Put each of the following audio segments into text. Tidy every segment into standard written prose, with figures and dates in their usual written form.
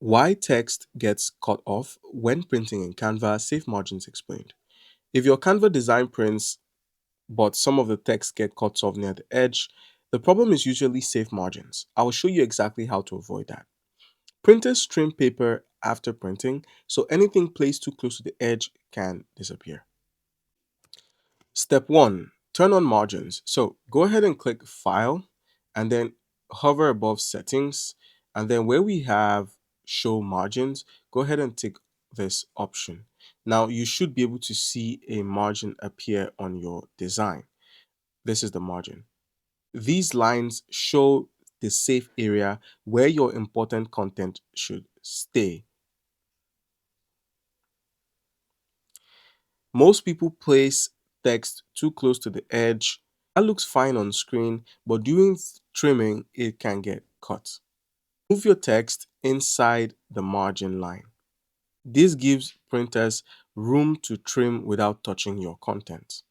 Why text gets cut off when printing in Canva, safe margins explained. If your Canva design prints but some of the text get cut off near the edge, the problem is usually safe margins. I will show you exactly how to avoid that. Printers trim paper after printing, so anything placed too close to the edge can disappear. Step 1, turn on margins. So go ahead and click File and then hover above Settings. And then where we have Show Margins, go ahead and tick this option. Now you should be able to see a margin appear on your design. This is the margin. These lines show the safe area where your important content should stay. Most people place text too close to the edge. That looks fine on screen, but during trimming, it can get cut. Move your text inside the margin line. This gives printers room to trim without touching your content.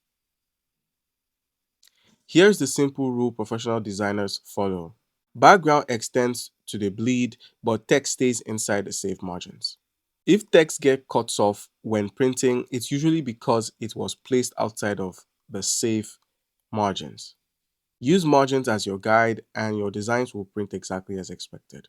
Here's the simple rule professional designers follow. Background extends to the bleed, but text stays inside the safe margins. If text gets cut off when printing, it's usually because it was placed outside of the safe margins. Use margins as your guide and your designs will print exactly as expected.